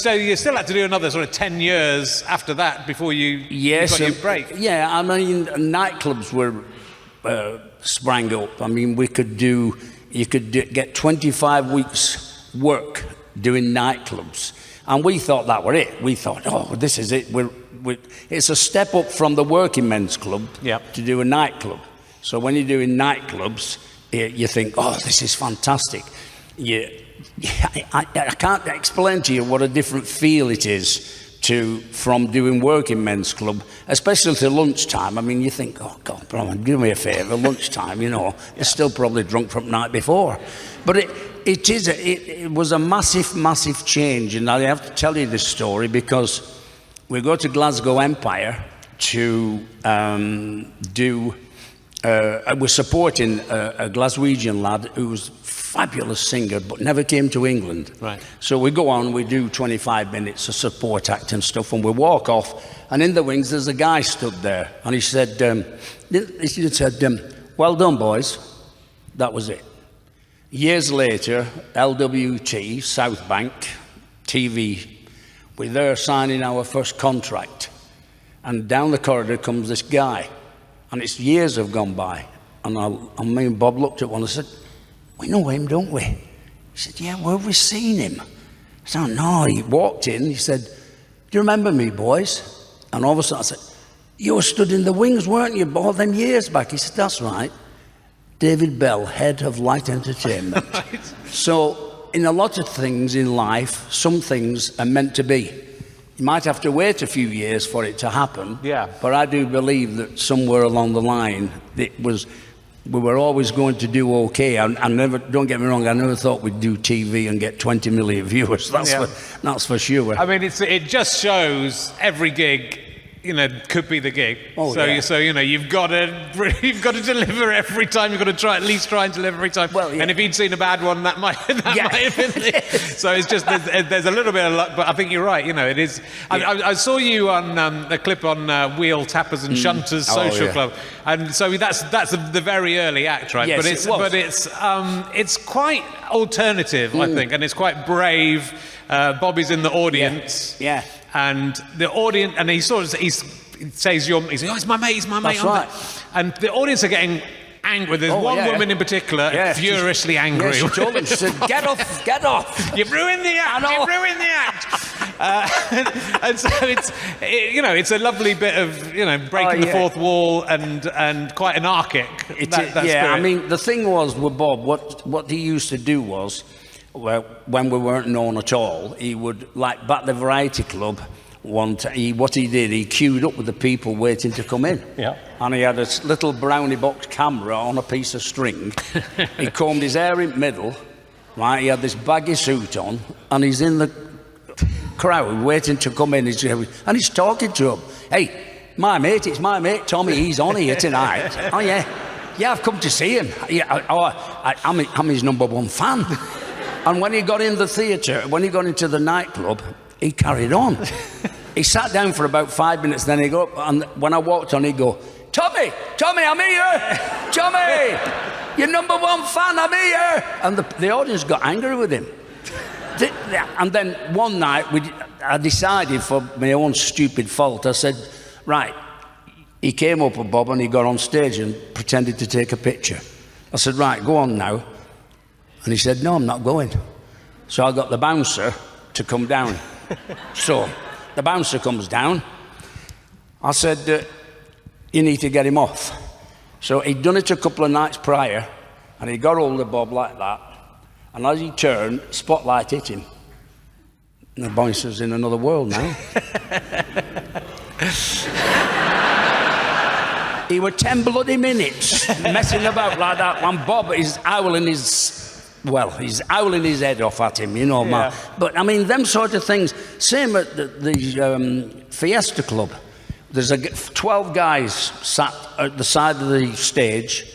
so you still had to do another sort of 10 years after that before you got your break. Yeah, I mean, nightclubs were sprang up. I mean, you could get 25 weeks work doing nightclubs. And we thought that were it. We thought, oh, this is it. It's a step up from the working men's club to do a nightclub. So when you're doing nightclubs, you think, oh, this is fantastic. I can't explain to you what a different feel it is from doing working men's club, especially to lunchtime. I mean, you think, oh God, bro, do me a favour, lunchtime, you know, they're still probably drunk from the night before. But it was a massive change, and I have to tell you this story because we go to Glasgow Empire to we're supporting a Glaswegian lad who was a fabulous singer but never came to England. Right. So we go on, we do 25 minutes of support act and stuff, and we walk off, and in the wings there's a guy stood there, and he said, well done, boys. That was it. Years later, LWT, South Bank, TV, we're there signing our first contract, and down the corridor comes this guy. And it's years have gone by. And me and Bob looked at one and said, we know him, don't we? He said, yeah, where have we seen him? I said, oh, no. He walked in, he said, do you remember me, boys? And all of a sudden I said, you were stood in the wings, weren't you, all them years back? He said, that's right. David Bell, head of Light Entertainment. Right. So in a lot of things in life, some things are meant to be. You might have to wait a few years for it to happen. Yeah. But I do believe that somewhere along the line, we were always going to do okay. I never, don't get me wrong, I never thought we'd do TV and get 20 million viewers. That's for sure. I mean, it just shows every gig, you know, could be the gig. Oh, so you know, you've got to deliver every time. You've got to at least try and deliver every time. Well, yeah. And if he'd seen a bad one, that might have been it. So it's just there's a little bit of luck, but I think you're right. You know, it is. Yeah. I saw you on a clip on Wheel Tappers and Shunters Social Club, and so that's the very early act, right? Yes, but it's quite alternative, I think, and it's quite brave. Bobby's in the audience. Yeah. And the audience, and he says, it's my mate, That's right. And the audience are getting angry. There's one woman in particular furiously angry. She told him, she said, get off. You've ruined the act, and so it's a lovely bit of, breaking the fourth wall and quite anarchic. I mean, the thing was with Bob, what he used to do was, when we weren't known at all, he would, like back the Variety Club, what he did, he queued up with the people waiting to come in. Yeah. And he had a little brownie box camera on a piece of string. He combed his hair in the middle, right? He had this baggy suit on, and he's in the crowd waiting to come in. And he's talking to him. Hey, it's my mate, Tommy, he's on here tonight. Oh, yeah. Yeah, I've come to see him. Yeah, I'm his #1 fan. And when he got in the theatre, when he got into the nightclub, he carried on. He sat down for about 5 minutes, then he got up, and when I walked on, he'd go, Tommy, I'm here! Tommy, your #1 fan, I'm here! And the audience got angry with him. And then one night, I decided, for my own stupid fault, I said, right, he came up with Bob and he got on stage and pretended to take a picture. I said, right, go on now. And he said, no, I'm not going. So I got the bouncer to come down. So the bouncer comes down. I said, you need to get him off. So he'd done it a couple of nights prior, and he got hold of Bob like that. And as he turned, spotlight hit him. And the bouncer's in another world now. He were 10 bloody minutes messing about like that, and Bob is howling he's howling his head off at him, man. But I mean, them sort of things. Same at the Fiesta Club. There's 12 guys sat at the side of the stage,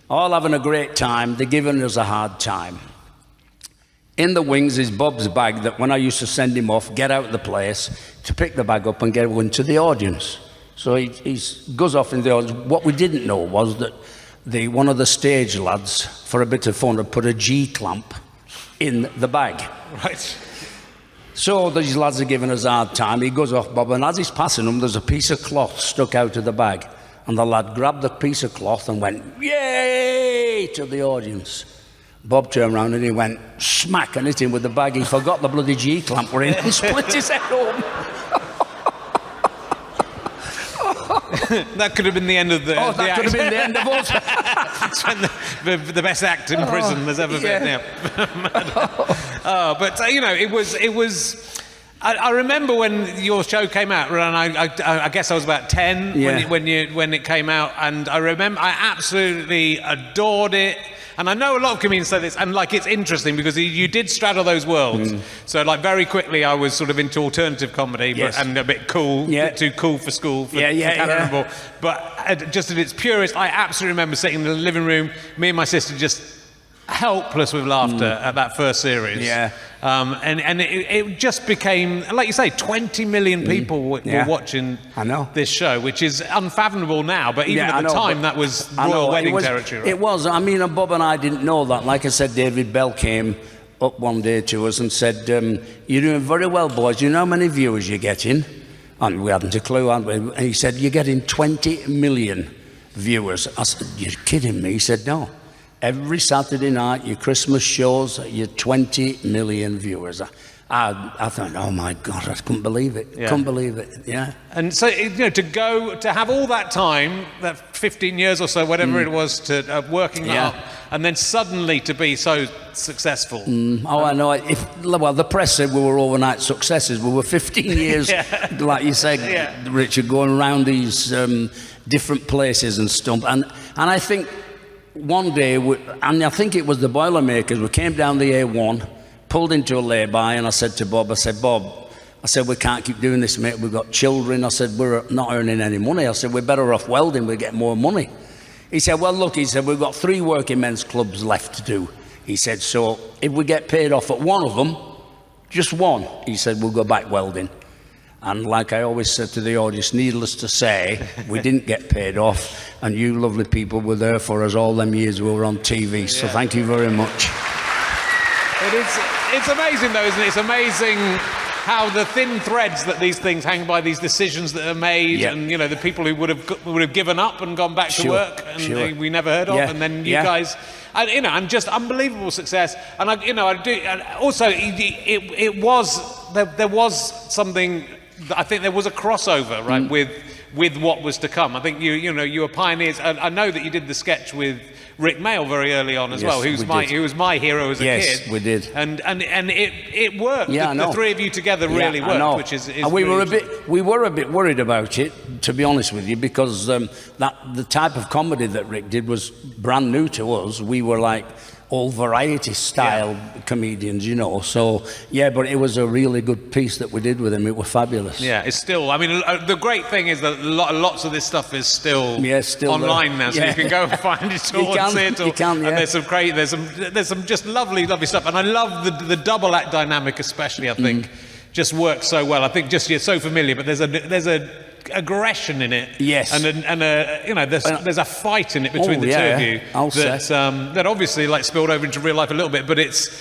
all having a great time. They're giving us a hard time. In the wings is Bob's bag that when I used to send him off, get out of the place, to pick the bag up and get into the audience. So he goes off in the audience. What we didn't know was that one of the stage lads, for a bit of fun, had put a G-clamp in the bag. Right. So these lads are giving us a hard time. He goes off, Bob, and as he's passing them, there's a piece of cloth stuck out of the bag. And the lad grabbed the piece of cloth and went, yay, to the audience. Bob turned around and he went smack and hit him with the bag. He forgot the bloody G-clamp were in and split his head open. That could have been the end of the. Oh, that could have been the end of us. It's when the best act in prison has ever been. Yeah. But you know, it was. I remember when your show came out, and I guess I was about 10 when it came out, and I remember I absolutely adored it. And I know a lot of comedians say this, and like it's interesting because you did straddle those worlds. So like very quickly I was sort of into alternative comedy, and a bit cool, a bit too cool for school for Cannonball. But just at its purest, I absolutely remember sitting in the living room, me and my sister just helpless with laughter at that first series. And it just became, like you say, 20 million people were watching this show, which is unfathomable now, but even at the time that was royal wedding territory. Right? It was. I mean, Bob and I didn't know that. Like I said, David Bell came up one day to us and said, you're doing very well, boys. Do you know how many viewers you're getting? And we hadn't a clue, hadn't we? And he said, you're getting 20 million viewers. I said, you're kidding me? He said, no. Every Saturday night, your Christmas shows, your 20 million viewers. I thought, oh my God, I couldn't believe it. Couldn't believe it. Yeah. And so, you know, to have all that time, that 15 years or so, whatever it was, to working that up, and then suddenly to be so successful. Oh, I know. Well, the press said we were overnight successes. We were 15 years, like you said, Richard, going around these different places and stuff. And I think one day, and I think it was the Boilermakers, we came down the A1, pulled into a lay-by, and I said to Bob, we can't keep doing this, mate. We've got children. I said, we're not earning any money. I said, we're better off welding. We get more money. He said, well, look, he said, we've got 3 working men's clubs left to do. He said, so if we get paid off at one of them, just one, he said, we'll go back welding. And like I always said to the audience, needless to say, we didn't get paid off, and you lovely people were there for us all them years we were on TV, so thank you very much. It's amazing though, isn't it? It's amazing how the thin threads that these things hang by, these decisions that are made, and you know, the people who would have given up and gone back to work, and we never heard of, and then you guys, and you know, and just unbelievable success. And also it was there was something. I think there was a crossover, right, with what was to come. I think you were pioneers. I know that you did the sketch with Rick Mail very early on as well, who was my hero as a kid. Yes, we did. And it worked. Yeah, the 3 of you together really worked, which is and we were a bit worried about it, to be honest with you, because the type of comedy that Rick did was brand new to us. We were like all variety style comedians, you know. So but it was a really good piece that we did with him. It was fabulous. Yeah, it's still. I mean, the great thing is that lots of this stuff is still online now, so you can go and find it all and see it all. You can, and there's some just lovely stuff, and I love the double act dynamic, especially. I think just works so well. I think just you're so familiar, but there's a aggression in it, and there's a fight in it between the two of you that obviously like spilled over into real life a little bit, but it's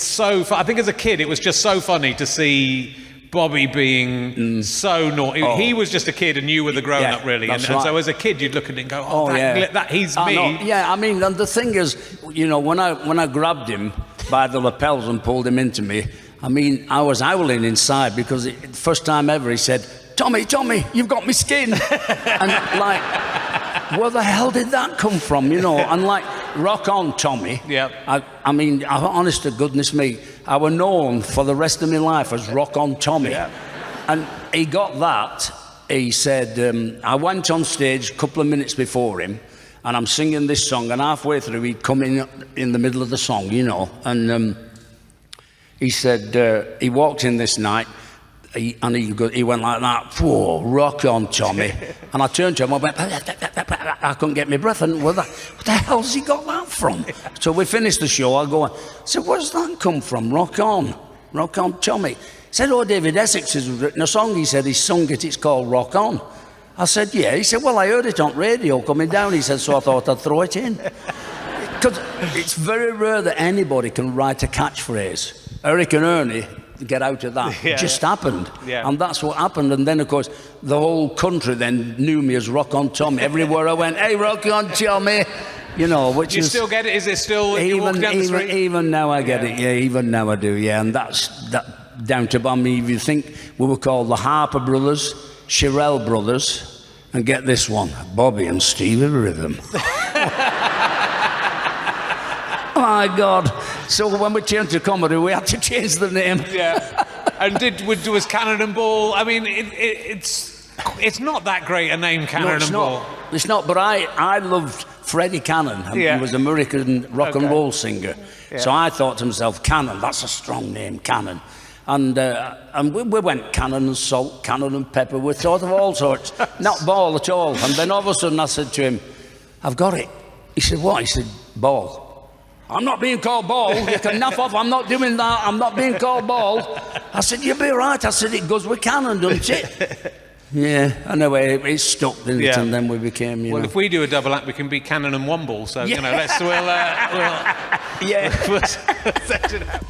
so I think as a kid it was just so funny to see Bobby being so naughty. He was just a kid and you were the grown-up, really, and so as a kid you'd look at it and go, that he's me. I mean, and the thing is, you know, when I grabbed him by the lapels and pulled him into me, I mean, I was howling inside because the first time ever he said, Tommy, you've got me skin. And like, where the hell did that come from, you know? And like, rock on, Tommy. Yeah. I mean, honest to goodness me, I were known for the rest of my life as Rock On Tommy. Yeah. And he got that. He said, I went on stage a couple of minutes before him, and I'm singing this song, and halfway through he'd come in the middle of the song, you know, and he said, he walked in this night, he went like that, whoa, rock on, Tommy. And I turned to him, I went, I couldn't get my breath, and what the hell's he got that from? So we finished the show, I go, I said, where's that come from, rock on, Tommy? He said, oh, David Essex has written a song, he said, he's sung it, it's called Rock On. I said, yeah, he said, well, I heard it on radio coming down, he said, so I thought I'd throw it in. Because it's very rare that anybody can write a catchphrase. Eric and Ernie get out of that. Yeah. It just happened. Yeah. And that's what happened. And then, of course, the whole country then knew me as Rock on Tommy. Everywhere I went, hey, Rock on Tommy. You know, which you is... still get it? Is it still... you walk down the street? Even now I get it, yeah, even now I do, yeah. And that's down to, I mean, if you think we were called the Harper Brothers, Shirell Brothers, and get this one, Bobby and Stevie Rhythm. My God. So when we changed to comedy, we had to change the name. Yeah. And was Cannonball... I mean, it's not that great a name, Cannonball. No, it's not, but I loved Freddie Cannon. He was an American rock and roll singer. Yeah. So I thought to myself, Cannon, that's a strong name, Cannon. And we went Cannon and salt, Cannon and pepper. We thought of all sorts. Not ball at all. And then all of a sudden I said to him, I've got it. He said, what? He said, ball. I'm not being called Ball. You can naff off. I'm not doing that. I'm not being called Ball. I said, you'll be right. I said, it goes with Cannon, doesn't it? Yeah. Anyway, it stuck, didn't it? And then we became, well, if we do a double act, we can be Cannon and Womble. So, you know, we'll set it up.